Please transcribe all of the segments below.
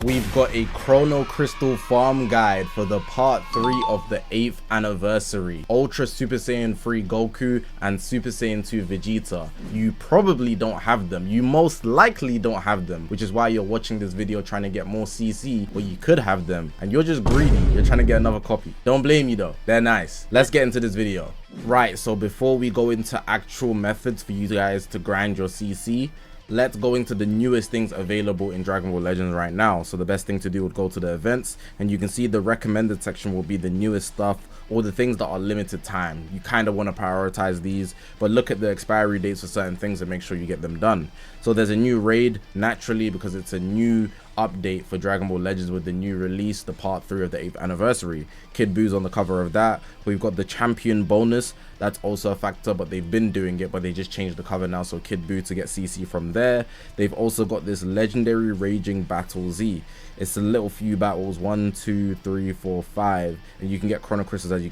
We've got a Chrono Crystal farm guide for the part 3 of the 8th anniversary. Ultra Super Saiyan 3 Goku and Super Saiyan 2 Vegeta. You probably don't have them. You most likely don't have them, which is why you're watching this video trying to get more CC, but you could have them. And you're just greedy. You're trying to get another copy. Don't blame you though. They're nice. Let's get into this video. Right, so before we go into actual methods for you guys to grind your CC, let's go into the newest things available in Dragon Ball Legends right now. So the best thing to do would go to the events, and you can see the recommended section will be the newest stuff or the things that are limited time. You kind of want to prioritize these, but look at the expiry dates for certain things and make sure you get them done. So there's a new raid, naturally, because it's a new update for Dragon Ball Legends with the new release, the part 3 of the 8th anniversary. Kid Buu's on the cover of that. We've got the champion bonus, that's also a factor, but they've been doing it, but they just changed the cover now, so Kid Buu to get CC from there. They've also got this legendary Raging Battle Z. It's a little few battles, 1 2 3 4 5, and you can get chrono crystals. As you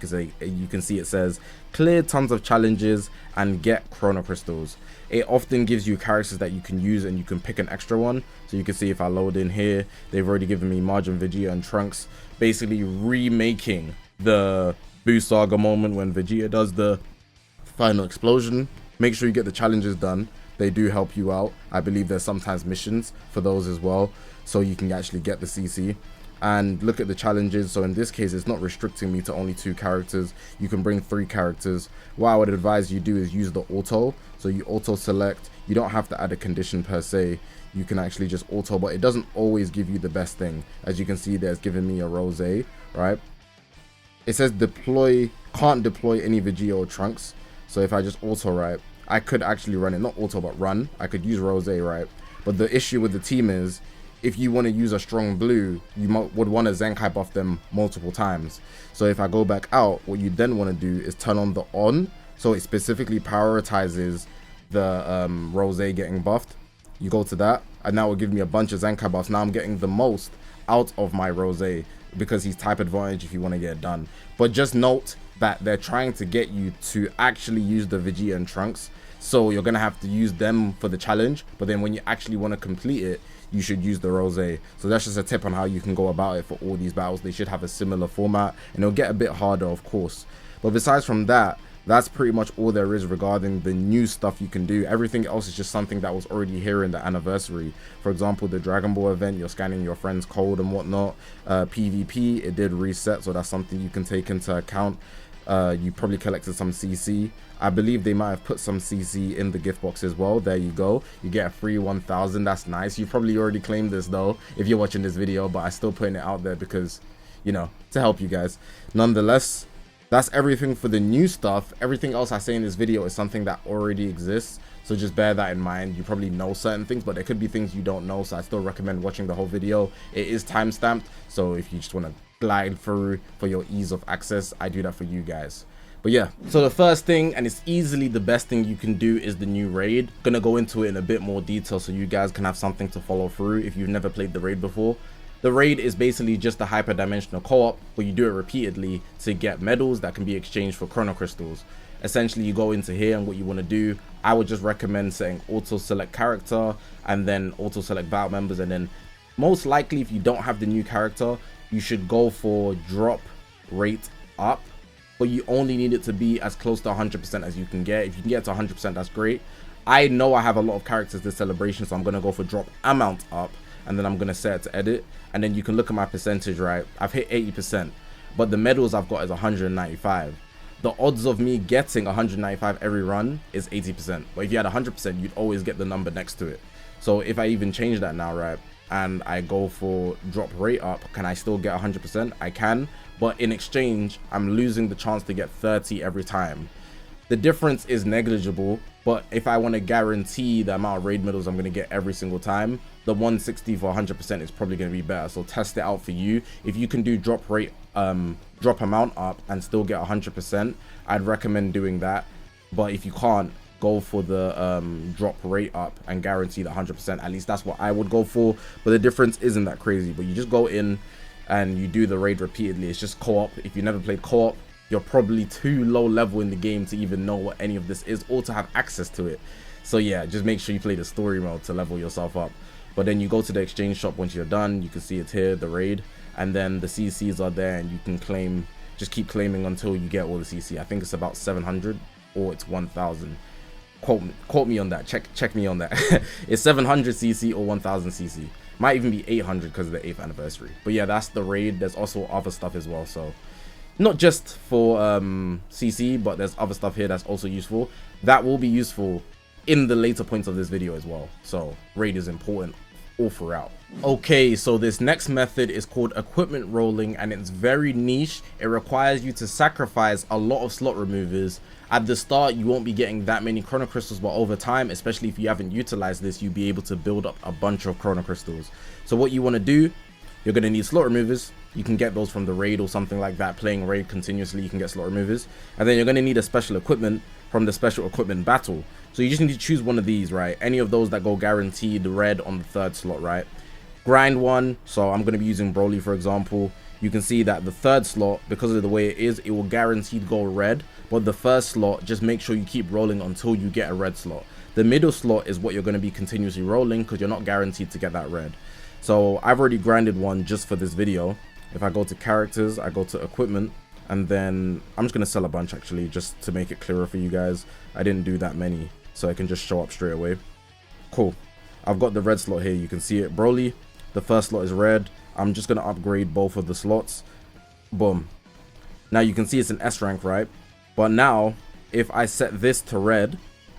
can see, it says clear tons of challenges and get chrono crystals. It often gives you characters that you can use, and you can pick an extra one. So you can see if I load in here, they've already given me Majin, Vegeta and Trunks, basically remaking the Buu Saga moment when Vegeta does the final explosion. Make sure you get the challenges done. They do help you out. I believe there's sometimes missions for those as well, so you can actually get the CC. And look at the challenges. So in this case, it's not restricting me to only 2 characters. You can bring 3 characters. What I would advise you do is use the auto. So you auto select. You don't have to add a condition per se. You can actually just auto, but it doesn't always give you the best thing. As you can see, there's given me a Rose, right? It says deploy, can't deploy any Vegeta or Trunks. So if I just auto, right, I could actually run it, not auto, but run. I could use Rose, right? But the issue with the team is, if you want to use a strong blue, you would want to Zenkai buff them multiple times. So if I go back out, what you then want to do is turn on the on, so it specifically prioritizes the Rose getting buffed. You go to that, and now it will give me a bunch of Zenkai buffs. Now I'm getting the most out of my Rose, because he's type advantage if you want to get it done. But just note that they're trying to get you to actually use the Vegeta and Trunks, so you're gonna have to use them for the challenge, but then when you actually want to complete it, you should use the Rose. So that's just a tip on how you can go about it for all these battles. They should have a similar format, and it'll get a bit harder, of course. But besides from that, that's pretty much all there is regarding the new stuff you can do. Everything else is just something that was already here in the anniversary. For example, the Dragon Ball event, you're scanning your friend's code and whatnot. PvP, it did reset, so that's something you can take into account. You probably collected some CC. I believe they might have put some CC in the gift box as well. There you go. You get a free 1000. That's nice. You probably already claimed this though if you're watching this video, but I'm still putting it out there because, you know, to help you guys. Nonetheless, that's everything for the new stuff. Everything else I say in this video is something that already exists, so just bear that in mind. You probably know certain things, but there could be things you don't know, so I still recommend watching the whole video. It is time stamped, so if you just want to glide through for your ease of access, I do that for you guys. But yeah, so the first thing, and it's easily the best thing you can do, is the new raid. Gonna go into it in a bit more detail so you guys can have something to follow through if you've never played the raid before. The raid is basically just a hyperdimensional co-op, but you do it repeatedly to get medals that can be exchanged for chrono crystals. Essentially, you go into here, and what you want to do, I would just recommend setting auto select character and then auto select battle members, and then most likely if you don't have the new character, you should go for drop rate up, but you only need it to be as close to 100% as you can get. If you can get to 100%, that's great. I know I have a lot of characters this celebration, so I'm going to go for drop amount up, and then I'm going to set it to edit, and then you can look at my percentage, right? I've hit 80%, but the medals I've got is 195. The odds of me getting 195 every run is 80%, but if you had 100%, you'd always get the number next to it. So if I even change that now, right, and I go for drop rate up, can I still get 100%? I can, but in exchange, I'm losing the chance to get 30 every time. The difference is negligible, but if I want to guarantee the amount of raid medals I'm going to get every single time, the 160 for 100% is probably going to be better. So test it out for you. If you can do drop rate, drop amount up and still get 100%, I'd recommend doing that. But if you can't, go for the drop rate up and guarantee the 100%. At least that's what I would go for, but the difference isn't that crazy. But you just go in and you do the raid repeatedly. It's just co-op. If you never played co-op, you're probably too low level in the game to even know what any of this is or to have access to it. So yeah, just make sure you play the story mode to level yourself up. But then you go to the exchange shop once you're done, you can see it's here, the raid, and then the CCs are there, and you can claim, just keep claiming until you get all the CC. I think it's about 700 or it's 1000. Quote me on that, check me on that. It's 700 CC or 1000 CC. Might even be 800 because of the 8th anniversary. But yeah, that's the raid. There's also other stuff as well, so not just for CC, but there's other stuff here that's also useful. That will be useful in the later points of this video as well. So raid is important all throughout. Okay, so this next method is called equipment rolling, and it's very niche. It requires you to sacrifice a lot of slot removers. At the start, you won't be getting that many chrono crystals, but over time, especially if you haven't utilized this, you'll be able to build up a bunch of chrono crystals. So what you want to do, you're going to need slot removers. You can get those from the raid or something like that. Playing raid continuously, you can get slot removers. And then you're going to need a special equipment from the special equipment battle. So you just need to choose one of these, right? Any of those that go guaranteed red on the 3rd slot, right? Grind one. So I'm going to be using Broly, for example. You can see that the 3rd slot, because of the way it is, it will guaranteed go red. But the 1st slot, just make sure you keep rolling until you get a red slot. The middle slot is what you're going to be continuously rolling because you're not guaranteed to get that red. So I've already grinded one just for this video. If I go to characters, I go to equipment, and then I'm just going to sell a bunch actually, just to make it clearer for you guys. I didn't do that many, so I can just show up straight away. Cool. I've got the red slot here. You can see it. Broly, the 1st slot is red. I'm just going to upgrade both of the slots. Boom. Now you can see it's an S rank, right? But now, if I set this to red,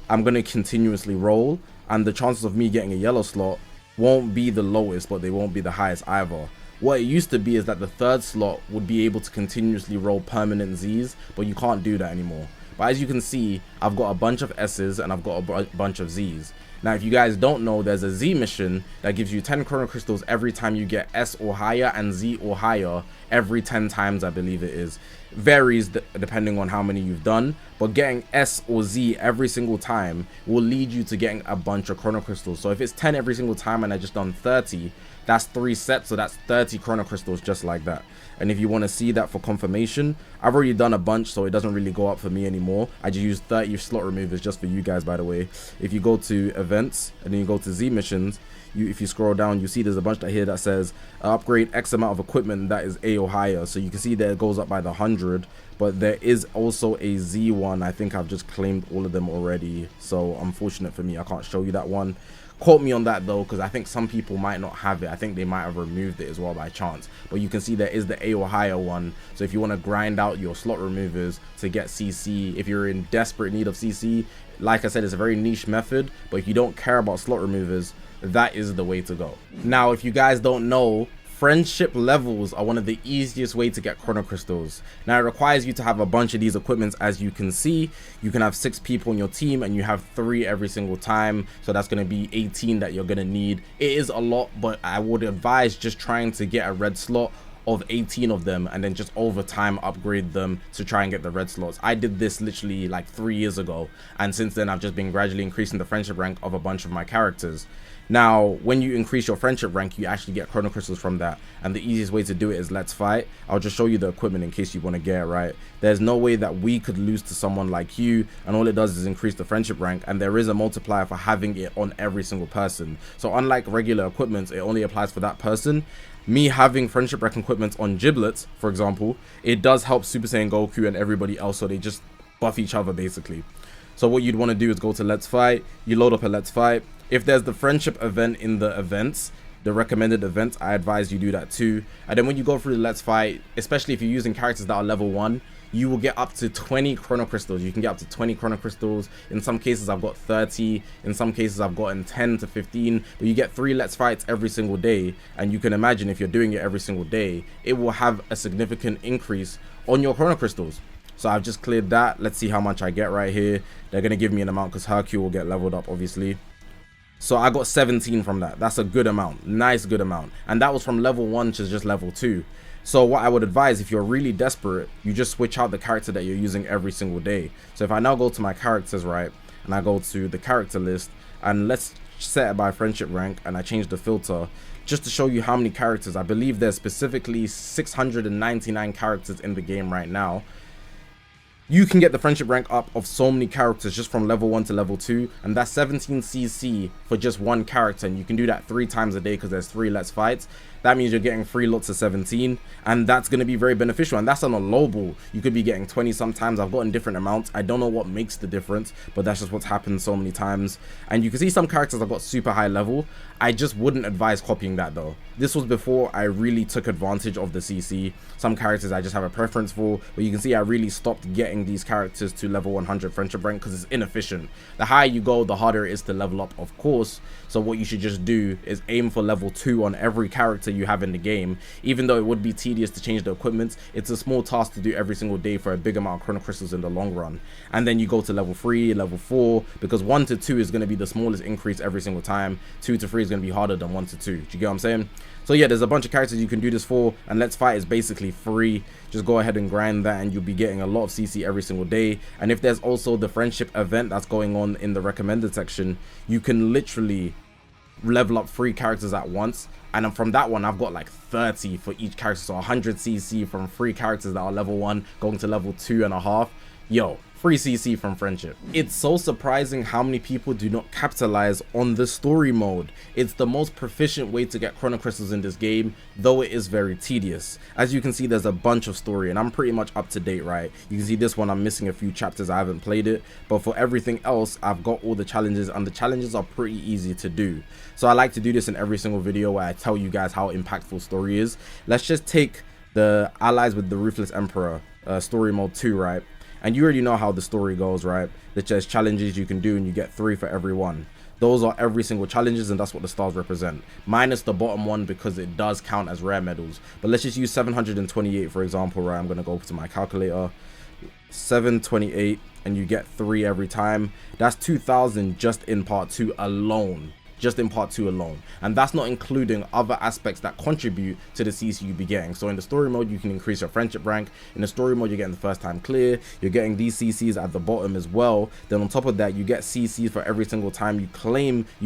I'm going to continuously roll, and the chances of me getting a yellow slot won't be the lowest, but they won't be the highest either. What it used to be is that the 3rd slot would be able to continuously roll permanent Zs, but you can't do that anymore. But as you can see, I've got a bunch of S's and I've got a bunch of Zs. Now, if you guys don't know, there's a Z mission that gives you 10 chrono crystals every time you get S or higher, and Z or higher every 10 times, I believe it is. Varies depending on how many you've done, but getting S or Z every single time will lead you to getting a bunch of chrono crystals. So if it's 10 every single time and I just done 30, that's 3 sets, so that's 30 chrono crystals just like that. And if you want to see that for confirmation, I've already done a bunch, so it doesn't really go up for me anymore. I just use 30 slot removers just for you guys, by the way. If you go to events and then you go to Z missions, if you scroll down, you see there's a bunch that here that says upgrade X amount of equipment that is A or higher. So you can see that it goes up by the 100, but there is also a Z one. I think I've just claimed all of them already, so unfortunate for me, I can't show you that one. Quote me on that though, because I think some people might not have it. I think they might have removed it as well by chance. But you can see there is the A or higher one. So if you want to grind out your slot removers to get CC, if you're in desperate need of CC, like I said, it's a very niche method. But if you don't care about slot removers, that is the way to go. Now, if you guys don't know, friendship levels are one of the easiest way to get chrono crystals. Now, it requires you to have a bunch of these equipments. As you can see, you can have 6 people on your team and you have 3 every single time, so that's going to be 18 that you're going to need. It is a lot, but I would advise just trying to get a red slot of 18 of them and then just over time upgrade them to try and get the red slots. I did this literally like 3 years ago, and since then I've just been gradually increasing the friendship rank of a bunch of my characters. Now, when you increase your friendship rank, you actually get chrono crystals from that, and the easiest way to do it is let's fight. I'll just show you the equipment in case you want to get it right. There's no way that we could lose to someone like you, and all it does is increase the friendship rank, and there is a multiplier for having it on every single person. So unlike regular equipment, it only applies for that person. Me having friendship rank equipment on Giblets, for example, it does help Super Saiyan Goku and everybody else, so they just buff each other basically. So what you'd want to do is go to Let's Fight, you load up a Let's Fight. If there's the friendship event in the events, the recommended events, I advise you do that too. And then when you go through the Let's Fight, especially if you're using characters that are level 1, you will get up to 20 chrono crystals. You can get up to 20 chrono crystals. In some cases I've got 30, in some cases I've gotten 10 to 15, but you get 3 Let's Fights every single day, and you can imagine if you're doing it every single day, it will have a significant increase on your chrono crystals. So I've just cleared that. Let's see how much I get right here. They're going to give me an amount because Hercule will get leveled up, obviously. So I got 17 from that. That's a good amount. Nice, good amount. And that was from level 1 to just level 2. So what I would advise, if you're really desperate, you just switch out the character that you're using every single day. So if I now go to my characters, right, and I go to the character list, and let's set it by friendship rank, and I change the filter just to show you how many characters. I believe there's specifically 699 characters in the game right now. You can get the friendship rank up of so many characters just from level 1 to level 2, and that's 17 CC for just one character, and you can do that 3 times a day because there's 3 Let's Fights. That means you're getting 3 lots of 17, and that's going to be very beneficial, and that's on a low ball. You could be getting 20 sometimes. I've gotten different amounts. I don't know what makes the difference, but that's just what's happened so many times. And you can see some characters have got super high level. I just wouldn't advise copying that though. This was before I really took advantage of the CC. Some characters I just have a preference for, but you can see I really stopped getting these characters to level 100 friendship rank because it's inefficient. The higher you go, the harder it is to level up, of course. So what you should just do is aim for level 2 on every character you have in the game. Even though it would be tedious to change the equipment, it's a small task to do every single day for a big amount of chrono crystals in the long run. And then you go to level 3, level 4, because 1 to 2 is going to be the smallest increase every single time. 2 to 3 is going to be harder than 1 to 2. Do you get what I'm saying? So yeah, there's a bunch of characters you can do this for, and Let's Fight is basically free. Just go ahead and grind that and you'll be getting a lot of CC every single day. And if there's also the friendship event that's going on in the recommended section, you can literally level up 3 characters at once, and then from that one I've got like 30 for each character, so 100 CC from 3 characters that are level 1 going to level 2.5. Yo, free CC from friendship. It's so surprising how many people do not capitalize on the story mode. It's the most proficient way to get chrono crystals in this game, though it is very tedious. As you can see, there's a bunch of story, and I'm pretty much up to date, right? You can see this one, I'm missing a few chapters, I haven't played it, but for everything else, I've got all the challenges, and the challenges are pretty easy to do. So I like to do this in every single video where I tell you guys how impactful story is. Let's just take the allies with the Ruthless Emperor story mode 2, right? And you already know how the story goes, right? There's just challenges you can do, and you get 3 for every one. Those are every single challenges, and that's what the stars represent, minus the bottom one because it does count as rare medals. But let's just use 728 for example, right? I'm gonna go to my calculator. 728, and you get 3 every time. That's 2,000 just in part 2 alone. Just in part 2 alone, and that's not including other aspects that contribute to the CC you be getting. So in the story mode, you can increase your friendship rank. In the story mode, you're getting the first time clear, you're getting these CCs at the bottom as well. Then on top of that, you get CCs for every single time you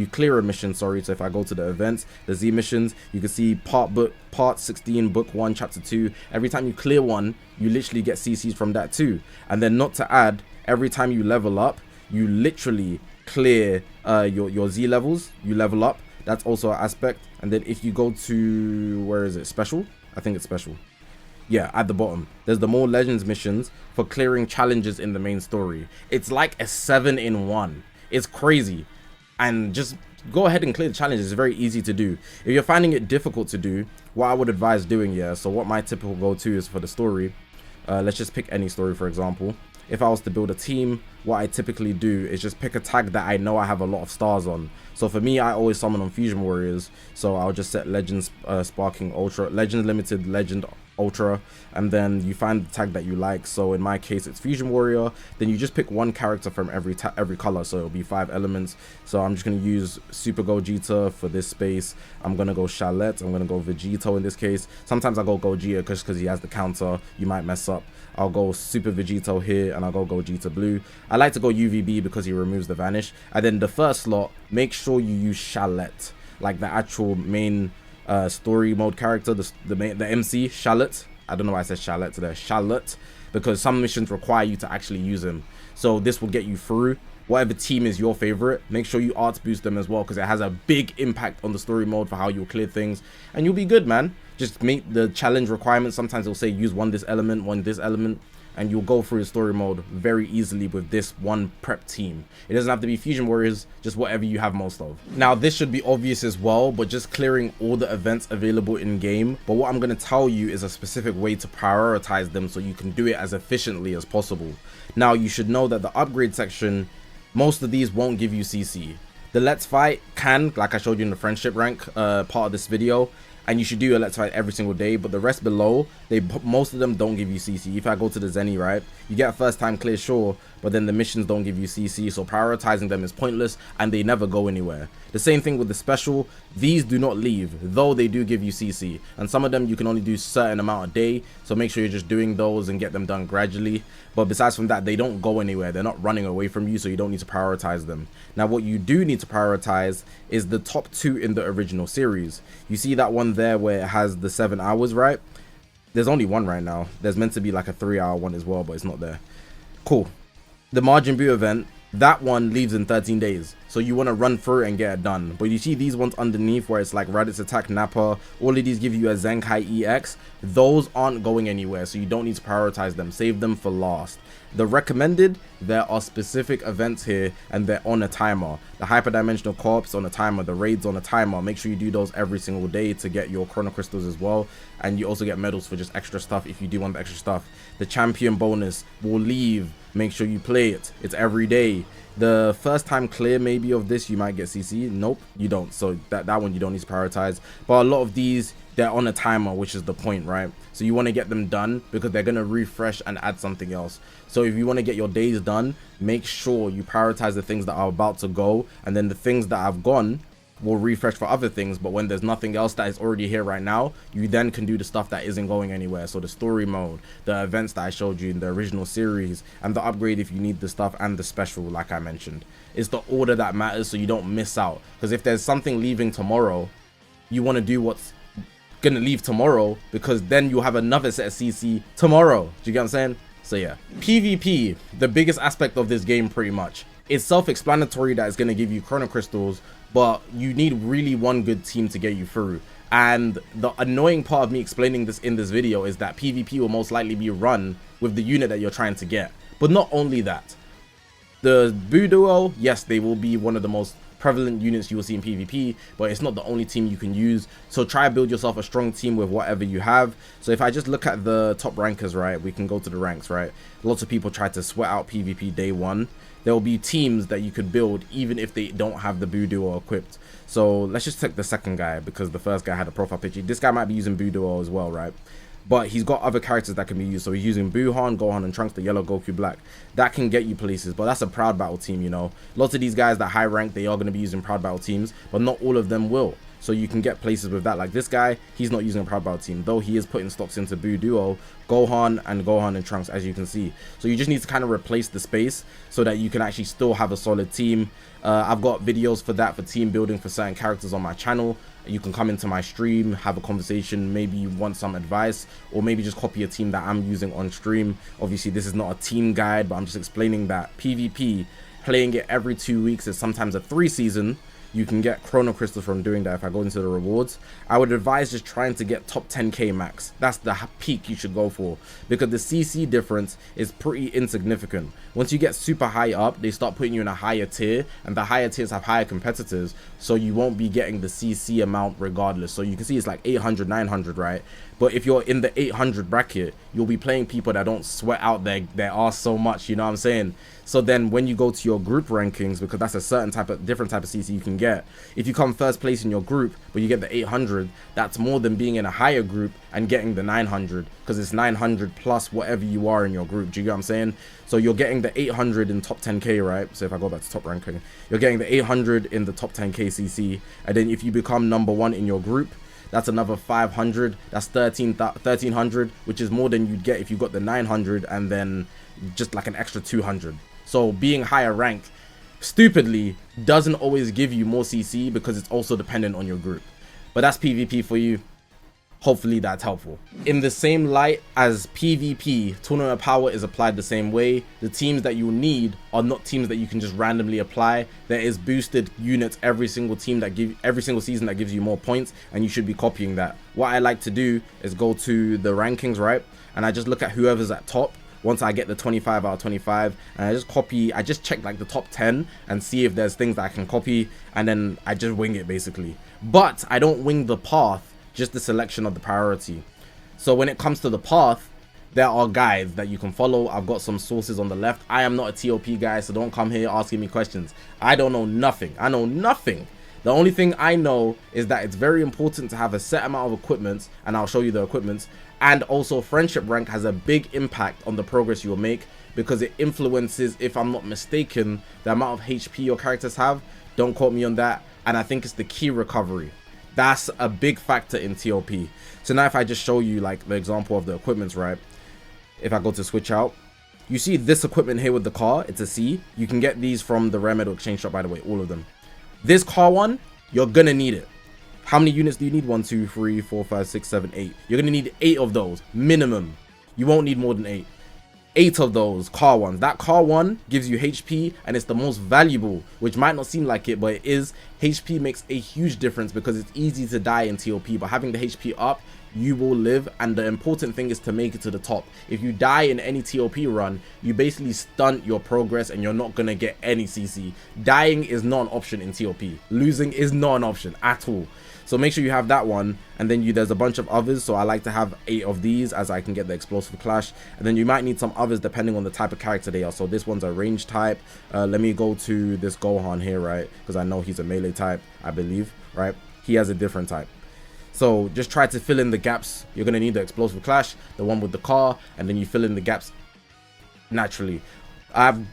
clear a mission. Sorry, so if I go to the events, the Z missions, you can see part 16 book 1 chapter 2. Every time you clear one, you literally get CCs from that too. And then not to add, every time you level up, you literally clear your Z levels, you level up. That's also an aspect. And then if you go to, where is it, special, I think it's special, yeah, at the bottom there's the more legends missions for clearing challenges in the main story. It's like a 7-in-1. It's crazy. And just go ahead and clear the challenges. It's very easy to do. If you're finding it difficult to do, what I would advise doing, yeah, so what my typical go-to is for the story, let's just pick any story. For example, if I was to build a team, what I typically do is just pick a tag that I know I have a lot of stars on. So for me, I always summon on Fusion Warriors, so I'll just set Legends Sparking Ultra, Legends Limited, Legend Ultra, and then you find the tag that you like. So in my case, it's Fusion Warrior. Then you just pick one character from every color, so it'll be 5 elements. So I'm just going to use Super Gogeta for this space. I'm going to go Chalet, I'm going to go Vegito in this case. Sometimes I go Gogeta because he has the counter, you might mess up. I'll go Super Vegito here, and I'll go Gogeta Blue. I like to go UVB because he removes the vanish. And then the first slot, make sure you use Chalet, like the actual main story mode character, the MC, Chalet. I don't know why I said Chalet there, Chalet, because some missions require you to actually use him. So this will get you through. Whatever team is your favorite, make sure you arts boost them as well, because it has a big impact on the story mode for how you'll clear things, and you'll be good, man. Just meet the challenge requirements. Sometimes it'll say use this element, and you'll go through the story mode very easily with this one prep team. It doesn't have to be Fusion Warriors, just whatever you have most of. Now this should be obvious as well, but just clearing all the events available in game. But what I'm going to tell you is a specific way to prioritize them so you can do it as efficiently as possible. Now you should know that the upgrade section, most of these won't give you CC. The Let's Fight can, like I showed you in the friendship rank part of this video, and you should do a Let's Fight every single day. But the rest below, most of them don't give you CC. If I go to the Zeni, right, you get a first time clear, sure, but then the missions don't give you CC, so prioritizing them is pointless, and they never go anywhere. The same thing with the special. These do not leave, though they do give you CC, and some of them you can only do certain amount a day, so make sure you're just doing those and get them done gradually. But besides from that, they don't go anywhere. They're not running away from you, so you don't need to prioritize them. Now what you do need to prioritize is the top 2 in the original series. You see that one there where it has the 7 hours, right? There's only one right now. There's meant to be like a 3-hour one as well, but it's not there. Cool. The Majin Buu event, that one leaves in 13 days. So you want to run through it and get it done. But you see these ones underneath where it's like Raditz Attack Nappa, all of these give you a Zenkai EX. Those aren't going anywhere, so you don't need to prioritize them. Save them for last. The recommended, there are specific events here and they're on a timer. The Hyperdimensional Co-ops on a timer, the raids on a timer. Make sure you do those every single day to get your Chrono Crystals as well. And you also get medals for just extra stuff if you do want the extra stuff. The champion bonus will leave. Make sure you play it. It's every day. The first time clear maybe of this, you might get CC. Nope, you don't. So that one you don't need to prioritize. But a lot of these, they're on a timer, which is the point, right? So you want to get them done because they're going to refresh and add something else. So if you want to get your days done, make sure you prioritize the things that are about to go, and then the things that have gone will refresh for other things. But when there's nothing else that is already here right now, you then can do the stuff that isn't going anywhere. So the story mode, the events that I showed you in the original series, and the upgrade if you need the stuff, and the special like I mentioned. It's the order that matters, so you don't miss out. Because if there's something leaving tomorrow, you want to do what's gonna leave tomorrow, because then you'll have another set of CC tomorrow. Do you get what I'm saying? So yeah, PvP, the biggest aspect of this game pretty much. It's self-explanatory that it's gonna give you Chrono Crystals, but you need really one good team to get you through. And the annoying part of me explaining this in this video is that PvP will most likely be run with the unit that you're trying to get. But not only that, the Buu Duo, yes, they will be one of the most prevalent units you will see in PvP, but it's not the only team you can use. So try build yourself a strong team with whatever you have. So if I just look at the top rankers, right, we can go to the ranks, right? Lots of people try to sweat out PvP day one. There will be teams that you could build even if they don't have the Buu Duo equipped. So let's just take the second guy, because the first guy had a profile picture. This guy might be using Buu Duo as well, right? But he's got other characters that can be used. So he's using Buuhan, Gohan, and Trunks, the yellow Goku Black. That can get you places, but that's a Proud Battle team, you know. Lots of these guys that high rank, they are going to be using Proud Battle teams, but not all of them will. So you can get places with that. Like this guy, he's not using a Proud Battle team, though he is putting stocks into Buu Duo, Gohan and Trunks, as you can see. So you just need to kind of replace the space so that you can actually still have a solid team. I've got videos for that, for team building for certain characters on my channel. You can come into my stream, have a conversation, maybe you want some advice, or maybe just copy a team that I'm using on stream. Obviously this is not a team guide, but I'm just explaining that PvP, playing it every 2 weeks is sometimes a 3 season. You can get Chrono Crystals from doing that. If I go into the rewards, I would advise just trying to get top 10k max. That's the peak you should go for, because the CC difference is pretty insignificant. Once you get super high up, they start putting you in a higher tier, and the higher tiers have higher competitors, so you won't be getting the CC amount regardless. So you can see it's like 800, 900, right? But if you're in the 800 bracket, you'll be playing people that don't sweat out their arse so much, you know what I'm saying? So then when you go to your group rankings, because that's a certain different type of CC you can get, if you come first place in your group but you get the 800, that's more than being in a higher group and getting the 900, because it's 900 plus whatever you are in your group. Do you get what I'm saying? So you're getting the 800 in top 10k, right? So if I go back to top ranking, you're getting the 800 in the top 10k CC, and then if you become number 1 in your group, that's another 500. That's 1300, which is more than you'd get if you got the 900 and then just like an extra 200. So being higher ranked, stupidly, doesn't always give you more CC, because it's also dependent on your group. But that's PvP for you. Hopefully that's helpful. In the same light as PvP, tournament power is applied the same way. The teams that you need are not teams that you can just randomly apply. There is boosted units every single season that gives you more points, and you should be copying that. What I like to do is go to the rankings, right? And I just look at whoever's at top. Once I get the 25 out of 25, and I just check like the top 10 and see if there's things that I can copy, and then I just wing it basically. But I don't wing the path, just the selection of the priority. So when it comes to the path, there are guides that you can follow. I've got some sources on the left. I am not a TOP guy, so don't come here asking me questions. I don't know nothing. I know nothing. The only thing I know is that it's very important to have a set amount of equipments, and I'll show you the equipments. And also friendship rank has a big impact on the progress you'll make, because it influences, if I'm not mistaken, the amount of HP your characters have. Don't quote me on that. And I think it's the key recovery. That's a big factor in TOP. So now if I just show you like the example of the equipments, right? If I go to switch out, you see this equipment here with the car, it's a C. You can get these from the Rare Metal Exchange Shop, by the way, all of them. This car one, you're gonna need it. How many units do you need? 1, 2, 3, 4, 5, 6, 7, 8. You're gonna need 8 of those minimum. You won't need more than 8. 8 of those car ones. That car one gives you HP and it's the most valuable, which might not seem like it, but it is. HP makes a huge difference because it's easy to die in TOP, but having the HP up, you will live, and the important thing is to make it to the top. If you die in any TOP run, you basically stunt your progress and you're not gonna get any CC. Dying is not an option in TOP. Losing is not an option at all. So make sure you have that one, and then there's a bunch of others. So I like to have 8 of these as I can get the explosive clash, and then you might need some others depending on the type of character they are. So this one's a range type. Let me go to this Gohan here, right? Because I know he's a melee type, I believe, right? He has a different type. So just try to fill in the gaps. You're gonna need the explosive clash, the one with the car, and then you fill in the gaps naturally. I've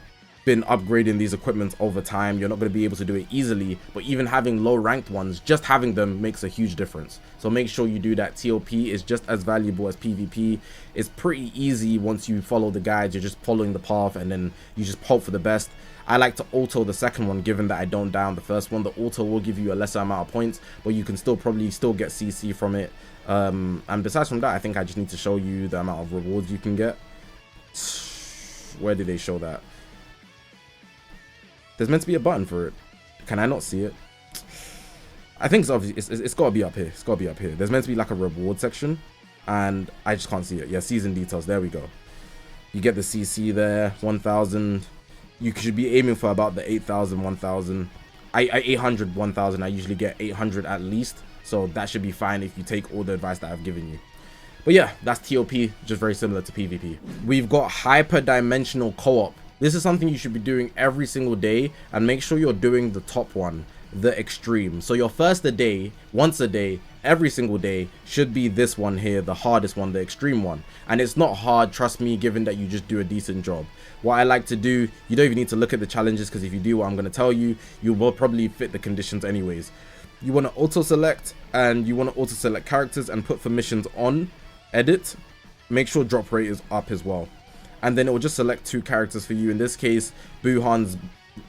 been upgrading these equipments over time. You're not going to be able to do it easily, but even having low ranked ones, just having them makes a huge difference. So make sure you do that. TOP is just as valuable as PvP. It's pretty easy once you follow the guides. You're just following the path and then you just hope for the best. I like to auto the second one, given that I don't down the first one. The auto will give you a lesser amount of points, but you can probably still get CC from it. And besides from that, I think I just need to show you the amount of rewards you can get. Where did they show that? There's meant to be a button for it. Can I not see it? I think it's obviously it's got to be up here. It's got to be up here. There's meant to be like a reward section, and I just can't see it. Yeah, season details. There we go. You get the CC there, 1,000. You should be aiming for about the 8,000, 1,000. 800, 1,000. I usually get 800 at least, so that should be fine if you take all the advice that I've given you. But yeah, that's TOP, just very similar to PvP. We've got hyper-dimensional co-op. This is something you should be doing every single day, and make sure you're doing the top one, the extreme. So your first a day, once a day, every single day should be this one here, the hardest one, the extreme one. And it's not hard, trust me, given that you just do a decent job. What I like to do, you don't even need to look at the challenges, because if you do what I'm going to tell you, you will probably fit the conditions anyways. You want to auto select, and you want to auto select characters and put for missions on, edit, make sure drop rate is up as well. And then it will just select 2 characters for you. In this case, Buhan's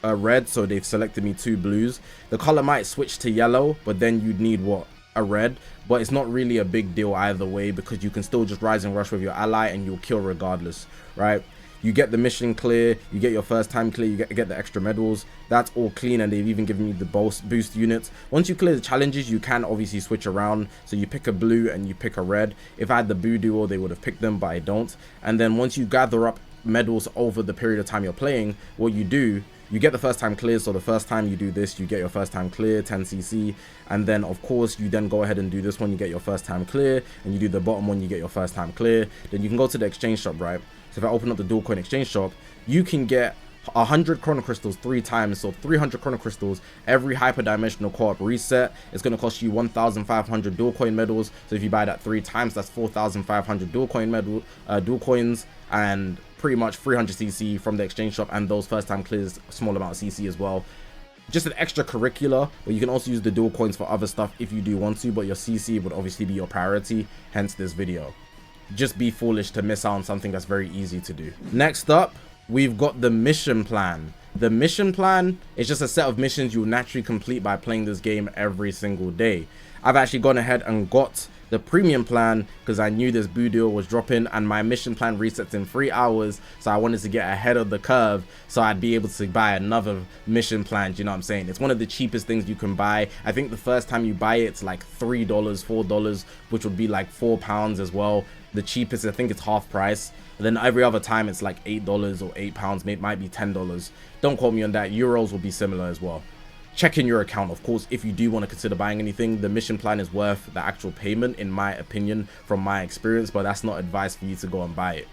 red, so they've selected me 2 blues. The color might switch to yellow, but then you'd need what? A red. But it's not really a big deal either way, because you can still just rise and rush with your ally and you'll kill regardless, right? You get the mission clear, you get your first time clear, you get the extra medals. That's all clean, and they've even given you the boost units. Once you clear the challenges, you can obviously switch around. So you pick a blue and you pick a red. If I had the Boo duo, they would have picked them, but I don't. And then once you gather up medals over the period of time you're playing, what you do, you get the first time clear. So the first time you do this, you get your first time clear, 10 CC. And then of course you then go ahead and do this one, you get your first time clear, and you do the bottom one, you get your first time clear. Then you can go to the exchange shop, right? So if I open up the dual coin exchange shop, you can get 100 chrono crystals 3 times, so 300 chrono crystals every hyper-dimensional co-op reset. It's going to cost you 1,500 dual coin medals. So if you buy that 3 times, that's 4,500 dual coins, and pretty much 300 CC from the exchange shop, and those first time clears, small amount of CC as well. Just an extracurricular, but you can also use the dual coins for other stuff if you do want to, but your CC would obviously be your priority, hence this video. Just be foolish to miss out on something that's very easy to do. Next up, we've got the mission plan. The mission plan is just a set of missions you'll naturally complete by playing this game every single day. I've actually gone ahead and got the premium plan because I knew this Boo deal was dropping, and my mission plan resets in 3 hours, so I wanted to get ahead of the curve so I'd be able to buy another mission plan. Do you know what I'm saying? It's one of the cheapest things you can buy. I think the first time you buy it, it's like $3, $4, which would be like £4 as well. The cheapest, I think it's half price. And then every other time it's like $8 or £8, it might be $10. Don't quote me on that. Euros will be similar as well. Check in your account, of course, if you do want to consider buying anything. The mission plan is worth the actual payment, in my opinion, from my experience, but that's not advice for you to go and buy it.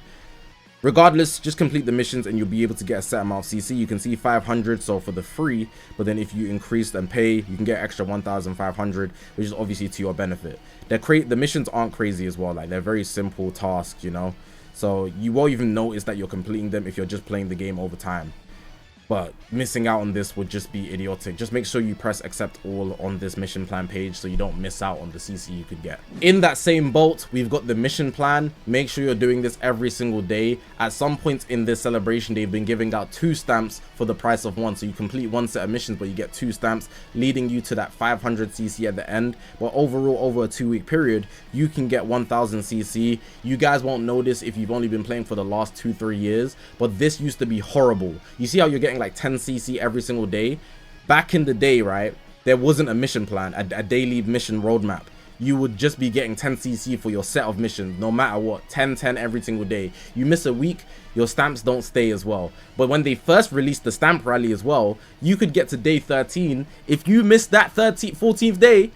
Regardless, just complete the missions and you'll be able to get a set amount of CC. You can see 500, so for the free, but then if you increase and pay, you can get extra 1,500, which is obviously to your benefit. The missions aren't crazy as well, like they're very simple tasks, you know, so you won't even notice that you're completing them if you're just playing the game over time. but missing out on this would just be idiotic. Just make sure you press accept all on this mission plan page so you don't miss out on the CC you could get. In that same boat, we've got the mission plan. Make sure you're doing this every single day. At some point in this celebration, they've been giving out 2 stamps for the price of 1. So you complete 1 set of missions, but you get 2 stamps, leading you to that 500 CC at the end. But overall, over a 2-week period, you can get 1000 CC. You guys won't know this if you've only been playing for the last 2-3 years, but this used to be horrible. You see how you're getting like 10 CC every single day? Back in the day, right, there wasn't a mission plan, a daily mission roadmap. You would just be getting 10 CC for your set of missions, no matter what. 10 every single day. You miss a week, your stamps don't stay as well. But when they first released the stamp rally as well, you could get to day 13. If you miss that 14th day,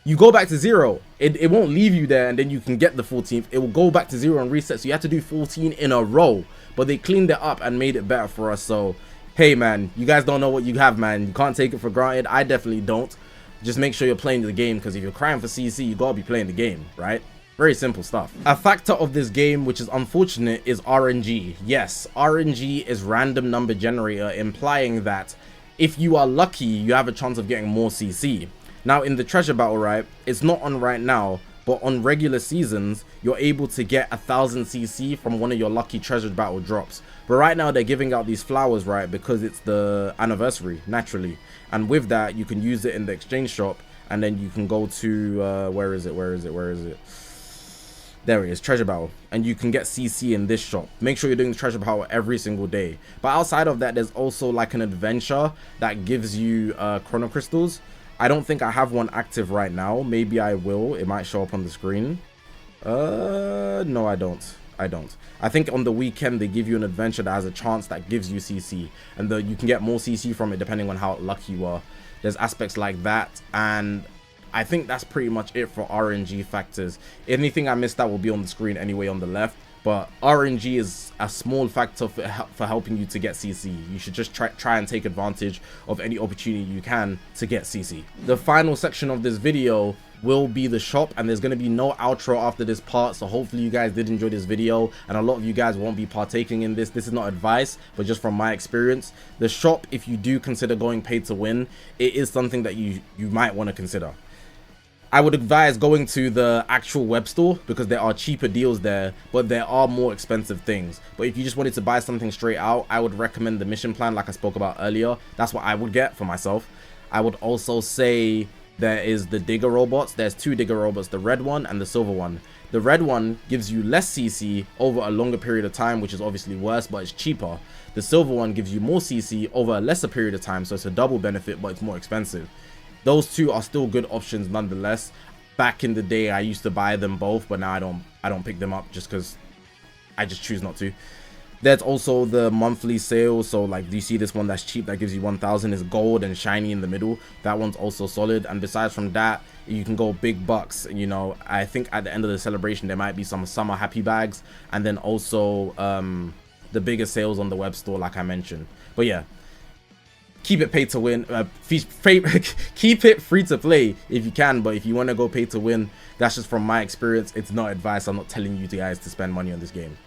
you go back to 0. It won't leave you there and then you can get the 14th. It will go back to 0 and reset. So you have to do 14 in a row. But they cleaned it up and made it better for us. So hey man, you guys don't know what you have, man. You can't take it for granted. I definitely don't. Just make sure you're playing the game, because if you're crying for CC, you gotta be playing the game, right? Very simple stuff. A factor of this game, which is unfortunate, is RNG. Yes, RNG is random number generator, implying that if you are lucky, you have a chance of getting more CC. Now in the treasure battle, right, it's not on right now, but on regular seasons, you're able to get 1000 CC from one of your lucky treasure battle drops. But right now they're giving out these flowers, right, because it's the anniversary, naturally. And with that, you can use it in the exchange shop, and then you can go to, where is it? There it is, treasure battle. And you can get CC in this shop. Make sure you're doing the treasure battle every single day. But outside of that, there's also like an adventure that gives you chrono crystals. I don't think I have one active right now. Maybe I will. It might show up on the screen. No, I don't. I think on the weekend they give you an adventure that has a chance that gives you CC, and you can get more CC from it depending on how lucky you are. There's aspects like that, and I think that's pretty much it for RNG factors. Anything I missed out will be on the screen anyway on the left, but RNG is a small factor for helping you to get CC. You should just try and take advantage of any opportunity you can to get CC. The final section of this video will be the shop, and there's going to be no outro after this part, so hopefully you guys did enjoy this video, and a lot of you guys won't be partaking in this. This is not advice, but just from my experience. The shop, if you do consider going pay to win, it is something that you might want to consider. I would advise going to the actual web store, because there are cheaper deals there, but there are more expensive things. But if you just wanted to buy something straight out, I would recommend the mission plan like I spoke about earlier. That's what I would get for myself. I would also say there is the digger robots. There's 2 digger robots, the red one and the silver one. The red one gives you less CC over a longer period of time, which is obviously worse, but it's cheaper. The silver one gives you more CC over a lesser period of time, so it's a double benefit, but it's more expensive. Those 2 are still good options nonetheless. Back in the day, I used to buy them both, but now I don't pick them up just because I just choose not to. There's also the monthly sale, so like, do you see this one that's cheap that gives you 1000? Is gold and shiny in the middle. That one's also solid. And besides from that, you can go big bucks. You know, I think at the end of the celebration there might be some summer happy bags, and then also the bigger sales on the web store like I mentioned. But yeah, keep it pay to win, keep it free to play if you can, but if you want to go pay to win, that's just from my experience. It's not advice. I'm not telling you guys to spend money on this game.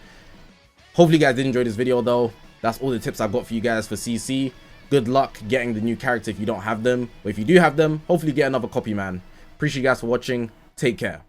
Hopefully you guys did enjoy this video though. That's all the tips I've got for you guys for CC. Good luck getting the new character if you don't have them, but if you do have them, hopefully get another copy, man. Appreciate you guys for watching. Take care.